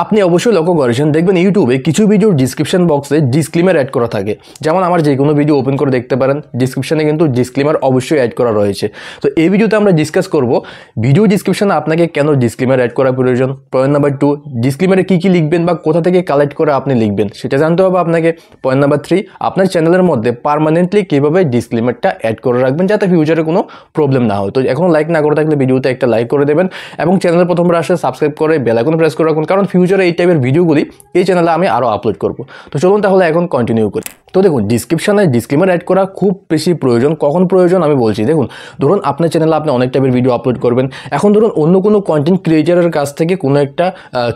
আপনি অবশ্যই লক্ষ্য করেছেন, দেখবেন ইউটিউবে কিছু ভিডিওর ডিসক্রিপশন বক্সে ডিসক্লেমার অ্যাড করা থাকে। যেমন আমার যে কোনো ভিডিও ওপেন করে দেখতে পারেন, ডিসক্রিপশনে কিন্তু ডিসক্লেমার অবশ্যই অ্যাড করা রয়েছে। তো এই ভিডিওতে আমরা ডিসকাস করব ভিডিও ডিসক্রিপশনে আপনাকে কেন ডিসক্লেমার অ্যাড করা প্রয়োজন। পয়েন্ট নাম্বার 2, ডিসক্লেমারে কী কী লিখবেন বা কোথা থেকে কালেক্ট করে আপনি লিখবেন সেটা জানতে হবে আপনাকে। পয়েন্ট নাম্বার 3, আপনার চ্যানেলের মধ্যে পার্মানেন্টলি কীভাবে ডিসক্লেমারটা অ্যাড করে রাখবেন যাতে ফিউচারে কোনো প্রবলেম না হয়। তো এখন লাইক না করে থাকলে ভিডিওতে একটা লাইক করে দেবেন এবং চ্যানেলে প্রথমবার আসলে সাবস্ক্রাইব করে বেল আইকন প্রেস করে রাখুন, কারণ ফিউচারে এই টাইপের ভিডিওগুলি এই চ্যানেলে আমি আরও আপলোড করব। তো চলুন তাহলে এখন কন্টিনিউ করি। তো দেখুন, ডিসক্রিপশনে ডিসক্লেমার অ্যাড করা খুব বেশি প্রয়োজন। কখন প্রয়োজন আমি বলছি। দেখুন, ধরুন আপনার চ্যানেলে আপনি অনেক টাইপের ভিডিও আপলোড করবেন। এখন ধরুন অন্য কোনো কন্টেন্ট ক্রিয়েটারের কাছ থেকে কোনো একটা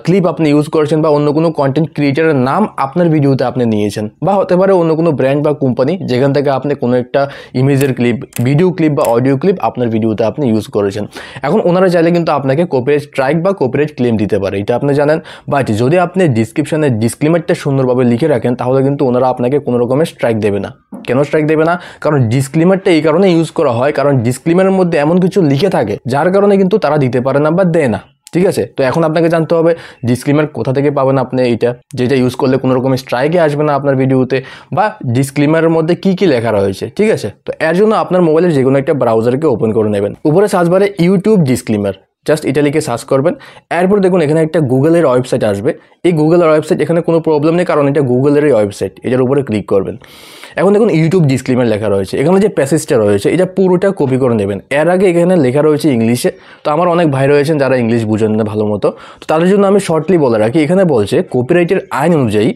ক্লিপ আপনি ইউজ করেছেন বা অন্য কোনো কন্টেন্ট ক্রিয়েটারের নাম আপনার ভিডিওতে আপনি নিয়েছেন, বা হতে পারে অন্য কোনো ব্র্যান্ড বা কোম্পানি যেখান থেকে আপনি কোনো একটা ইমেজের ক্লিপ, ভিডিও ক্লিপ বা অডিও ক্লিপ আপনার ভিডিওতে আপনি ইউজ করেছেন। এখন ওনারা চাইলে কিন্তু আপনাকে কপিরাইট স্ট্রাইক বা কপিরাইট ক্লেম দিতে পারে, এটা আপনি জানেন। বাট যদি আপনি ডিসক্রিপশনে ডিসক্লেমারটা সুন্দরভাবে লিখে রাখেন তাহলে কিন্তু ওনারা আপনাকে কোনো রকমের স্ট্রাইক দেবে না। কেন স্ট্রাইক দেবে না? কারণ ডিসক্লেমারটা এই কারণে ইউজ করা হয়, কারণ ডিসক্লেমারের মধ্যে এমন কিছু লিখে থাকে যার কারণে কিন্তু তারা দিতে পারে না বা দেয় না। ঠিক আছে, তো এখন আপনাকে জানতে হবে ডিসক্লেমার কোথা থেকে পাবেন আপনি, এইটা যেটা ইউজ করলে কোনো রকমের স্ট্রাইকে আসবে না আপনার ভিডিওতে, বা ডিসক্লেমারের মধ্যে কি কি লেখা রয়েছে। ঠিক আছে, তো এর জন্য আপনার মোবাইলের যে কোনো একটা ব্রাউজারকে ওপেন করে নেবেন। উপরে সার্চ বারে ইউটিউব ডিসক্লেমার জাস্ট এটা লিখে সার্চ করবেন। এরপর দেখুন এখানে একটা গুগলের ওয়েবসাইট আসবে। এই গুগলের ওয়েবসাইট, এখানে কোনো প্রবলেম নেই কারণ এটা গুগলেরই ওয়েবসাইট, এটার উপরে ক্লিক করবেন। এখন দেখুন ইউটিউব ডিসক্লেমার লেখা রয়েছে, এখানে যে প্যাসেজটা রয়েছে এটা পুরোটা কপি করে নেবেন। এর আগে এখানে লেখা রয়েছে ইংলিশে, তো আমার অনেক ভাই রয়েছেন যারা ইংলিশ বুঝেন না ভালো মতো, তো তাদের জন্য আমি শর্টলি বলে রাখি। এখানে বলছে কপিরাইটের আইন অনুযায়ী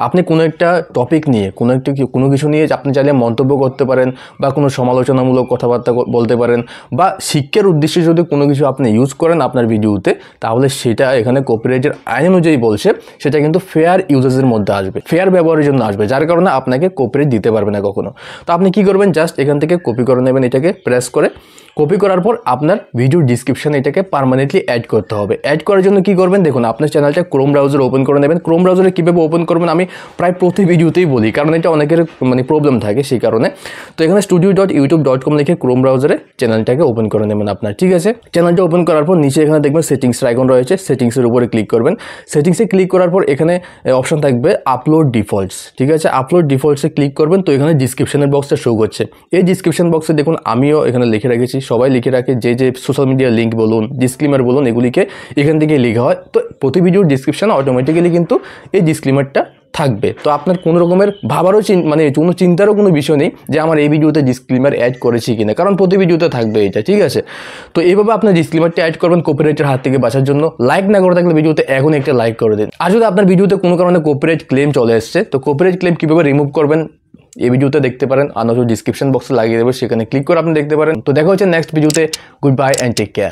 আপনি কোনো একটা টপিক নিয়ে কোনো কিছু নিয়ে আপনি চাইলে মন্তব্য করতে পারেন বা কোনো সমালোচনামূলক কথাবার্তা বলতে পারেন, বা শিক্ষার উদ্দেশ্যে যদি কোনো কিছু আপনি ইউজ করেন আপনার ভিডিওতে, তাহলে সেটা এখানে কপিরাইটের আইন অনুযায়ী বলছে সেটা কিন্তু ফেয়ার ইউজেসের মধ্যে আসবে, ফেয়ার ব্যবহারের জন্য আসবে, যার কারণে আপনাকে কপিরাইট দিতে পারবে না কখনো। তো আপনি কি করবেন, জাস্ট এখান থেকে কপি করে নেবেন, এটাকে প্রেস করে কপি করার পর আপনার ভিডিওর ডিসক্রিপশনে এটাকে পার্মানেন্টলি অ্যাড করতে হবে। অ্যাড করার জন্য কি করবেন, দেখুন আপনার চ্যানেলটা ক্রোম ব্রাউজার ওপেন করে নেবেন। ক্রোম ব্রাউজারে কীভাবে ওপেন করবেন আমি প্রায় প্রতি ভিডিওতেই বলি, কারণ এটা অনেকের প্রবলেম থাকে সেই কারণে। তো এখানে studio.youtube.com লিখে ক্রোম ব্রাউজারে চ্যানেলটাকে ওপেন করে নেবেন আপনার। ঠিক আছে, চ্যানেলটা ওপেন করার পর নিচে এখানে দেখবেন সেটিংসের আইকন রয়েছে, সেটিংসের উপরে ক্লিক করবেন। সেটিংসে ক্লিক করার পর এখানে অপশন থাকবে আপলোড ডিফল্টস। ঠিক আছে, আপলোড ডিফল্টসে ক্লিক করবেন। তো এখানে ডিসক্রিপশনের বক্সটা শো করছে। এই ডিসক্রিপশন বক্সে দেখুন আমিও এখানে লিখে রেখেছি, সবাই লিখে রাখে, যে সোশ্যাল মিডিয়ার লিঙ্ক বলুন, ডিসক্লেমার বলুন, এগুলিকে এখান থেকে লেখা হয়। তো প্রতি ভিডিওর ডিসক্রিপশনে অটোমেটিক্যালি কিন্তু এই ডিসক্লেমারটা থাকবে। তো আপনার কোনো রকমের ভাবারও কোনো চিন্তারও কোনো বিষয় নেই যে আমার এই ভিডিওতে ডিসক্লেমার অ্যাড করেছি কিনা, কারণ প্রতি ভিডিওতে থাকবে এটা। ঠিক আছে, তো এইভাবে আপনার ডিসক্লেমারটা অ্যাড করবেন কপিরাইটের হাত থেকে বাঁচার জন্য। লাইক না করে থাকলে ভিডিওতে এখন একটা লাইক করে দিন। আর যদি আপনার ভিডিওতে কোনো কারণে কপিরাইট ক্লেম চলে এসছে, তো কপিরাইট ক্লেম কীভাবে রিমুভ করবেন এই ভিডিওতে দেখতে পারেন, আর ডিসক্রিপশন বক্সে লাগিয়ে দেবো, সেখানে ক্লিক করে আপনি দেখতে পারেন। তো দেখা হচ্ছে নেক্সট ভিডিওতে। Good bye and take care.